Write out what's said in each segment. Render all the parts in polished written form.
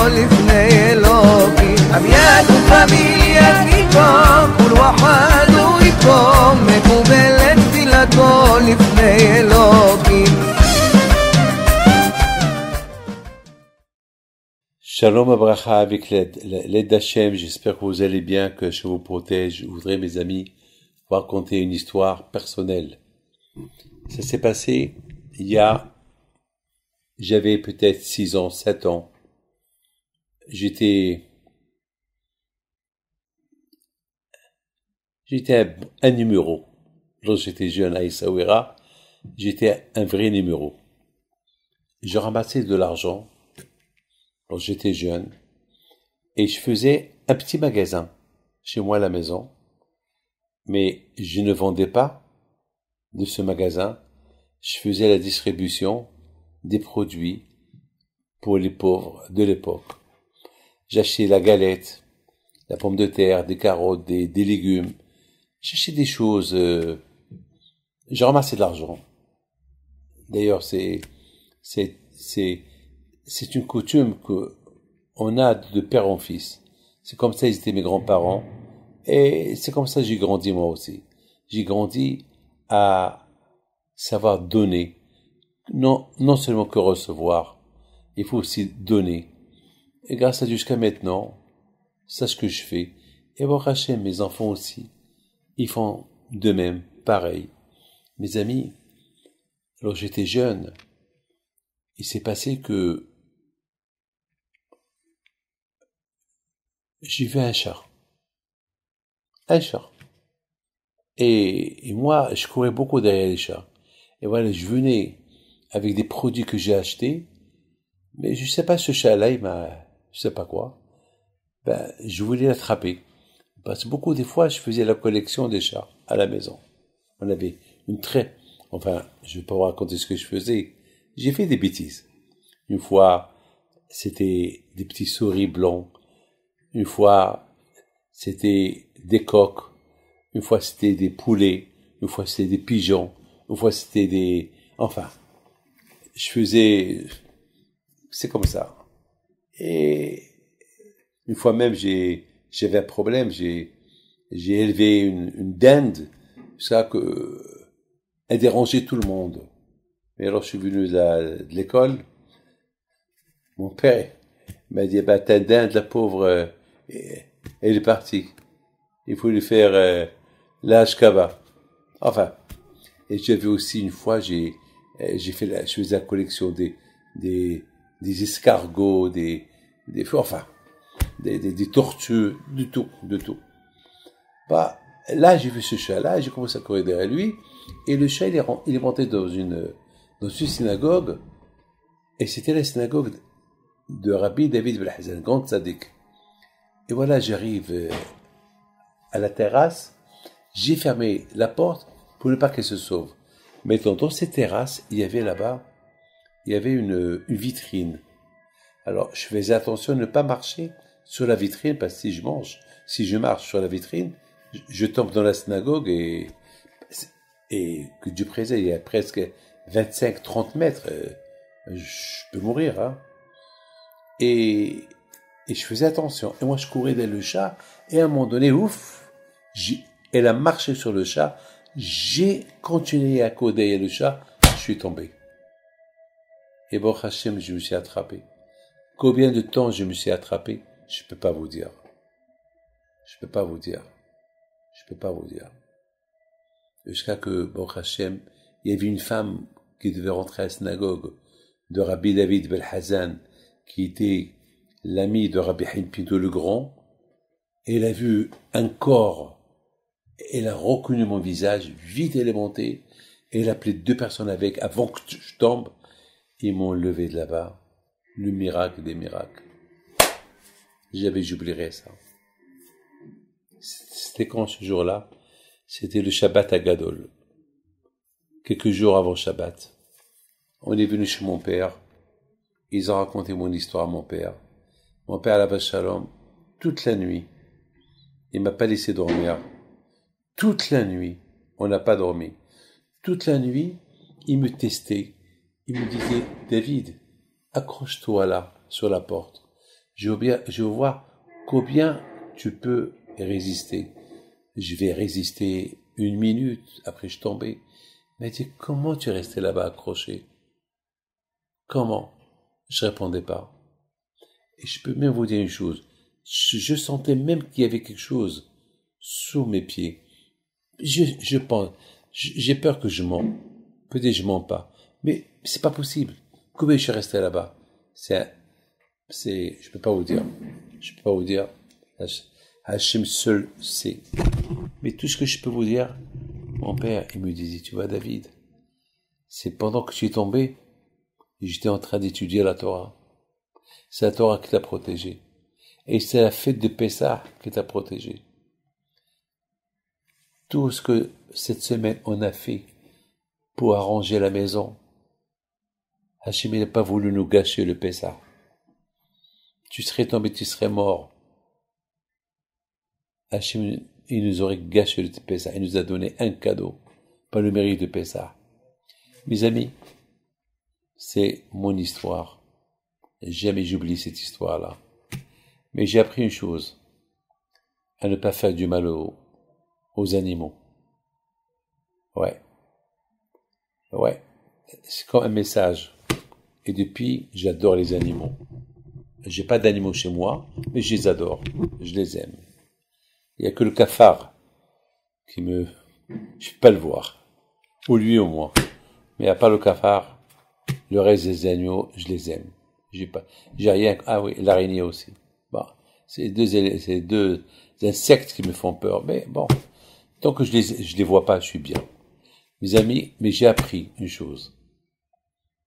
לפני אלוקים. אביית ופמיליה תיקום, כל ואחד הוא יקום, מקובלת תפילתו לפני אלוקים. Shalom Abracha avec l'aide d'Hachem, j'espère que vous allez bien, que je vous protège. Je voudrais, mes amis, vous raconter une histoire personnelle. Ça s'est passé j'avais peut-être 6 ans, 7 ans. J'étais un numéro. Lorsque j'étais jeune à Essaouira, j'étais un vrai numéro. Je ramassais de l'argent lorsque j'étais jeune et je faisais un petit magasin chez moi à la maison, mais je ne vendais pas de ce magasin. Je faisais la distribution des produits pour les pauvres de l'époque. J'achetais la galette, la pomme de terre, des carottes, des légumes. J'achetais des choses. Je ramassais de l'argent. D'ailleurs, c'est une coutume que on a de père en fils. C'est comme ça, ils étaient mes grands-parents. Et c'est comme ça que j'ai grandi moi aussi. J'ai grandi à savoir donner. Non seulement que recevoir, il faut aussi donner. Et grâce à Dieu jusqu'à maintenant, c'est ce que je fais. Et bon, Hachem, mes enfants aussi, ils font de même, pareil. Mes amis, alors j'étais jeune, il s'est passé que j'ai vu un chat. Et moi, je courais beaucoup derrière les chats. Et voilà, je venais avec des produits que j'ai achetés, mais je sais pas, ce chat-là, je sais pas quoi, je voulais l'attraper. Parce que des fois, je faisais la collection des chats à la maison. On avait je vais pas vous raconter ce que je faisais. J'ai fait des bêtises. Une fois, c'était des petits souris blancs. Une fois, c'était des coqs. Une fois, c'était des poulets. Une fois, c'était des pigeons. Une fois, c'était c'est comme ça. Et une fois même, j'avais un problème, j'ai élevé une dinde, ça que elle dérangeait tout le monde. Mais alors, je suis venu de l'école, mon père m'a dit, ta dinde, la pauvre, elle est partie. Il faut lui faire l'ashkaba. Et j'avais aussi une fois, je faisais la collection des escargots, des tortues, de tout. Là, j'ai vu ce chat-là, j'ai commencé à courir derrière lui, et le chat, il est monté dans une synagogue, et c'était la synagogue de Rabbi David Ben Hazan, grand tzaddik. Et voilà, j'arrive à la terrasse, j'ai fermé la porte pour ne pas qu'elle se sauve. Mais dans cette terrasse, il y avait une vitrine. Alors, je faisais attention de ne pas marcher sur la vitrine, parce que si je marche sur la vitrine, je tombe dans la synagogue et que Dieu préserve, il y a presque 25-30 mètres, je peux mourir, hein. Et je faisais attention. Et moi, je courais derrière le chat, et à un moment donné, elle a marché sur le chat, j'ai continué à courir derrière le chat, je suis tombé. Et bon, Hachem, je me suis attrapé. Combien de temps je me suis attrapé, je peux pas vous dire. Jusqu'à que, bon, Hachem, il y avait une femme qui devait rentrer à la synagogue de Rabbi David Ben Hazan, qui était l'ami de Rabbi Haïm Pinto le Grand, et elle a vu un corps, elle a reconnu mon visage, vite elle est montée, et elle a appelé 2 personnes avec, avant que je tombe, ils m'ont levé de là-bas, le miracle des miracles. J'oublierai ça. C'était quand ce jour-là? C'était le Shabbat Agadol. Quelques jours avant Shabbat. On est venu chez mon père. Ils ont raconté mon histoire à mon père. Mon père, la Shalom, toute la nuit, il m'a pas laissé dormir. Toute la nuit, on n'a pas dormi. Toute la nuit, il me testait. Il me disait, David, accroche-toi là, sur la porte. Je veux voir combien tu peux résister. Je vais résister 1 minute, après je tombais. Mais elle dit, comment tu restais là-bas accroché? Comment? Je répondais pas. Et je peux même vous dire une chose. Je sentais même qu'il y avait quelque chose sous mes pieds. Je pense, j'ai peur que je mens. Peut-être je mens pas. Mais c'est pas possible. Comment je suis resté là-bas? Je peux pas vous dire. Je peux pas vous dire. Hachem seul sait. Mais tout ce que je peux vous dire, mon père, il me disait, tu vois, David, c'est pendant que tu es tombé, j'étais en train d'étudier la Torah. C'est la Torah qui t'a protégé. Et c'est la fête de Pessah qui t'a protégé. Tout ce que cette semaine on a fait pour arranger la maison, Hachem n'a pas voulu nous gâcher le Pessah. Tu serais tombé, tu serais mort. Hachem, il nous aurait gâché le Pessah. Il nous a donné un cadeau, pas le mérite de Pessah. Mes amis, c'est mon histoire. Jamais j'oublie cette histoire-là. Mais j'ai appris une chose, à ne pas faire du mal aux animaux. Ouais. C'est comme un message. Et depuis, j'adore les animaux. J'ai pas d'animaux chez moi, mais je les adore. Je les aime. Il y a que le cafard je peux pas le voir. Ou lui au moins. Mais à part le cafard, le reste des animaux, je les aime. J'ai rien, oui, l'araignée aussi. Bon. C'est deux insectes qui me font peur, mais bon. Tant que je les vois pas, je suis bien. Mes amis, mais j'ai appris une chose.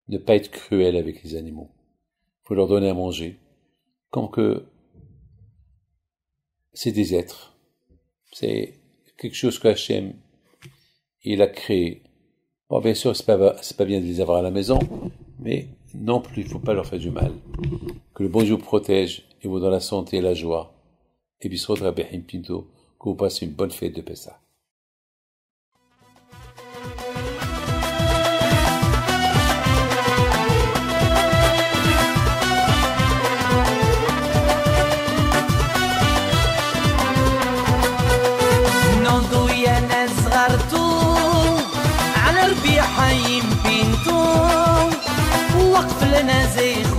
Ne pas être cruel avec les animaux. Faut leur donner à manger. Comme que c'est des êtres. C'est quelque chose que Hachem, il a créé. Bon, bien sûr, c'est pas bien de les avoir à la maison, mais non plus, il faut pas leur faire du mal. Que le bon Dieu vous protège et vous donne la santé et la joie. Et puis, Pinto, que vous passez une bonne fête de Pessah. حي بنتو وقف لنا زي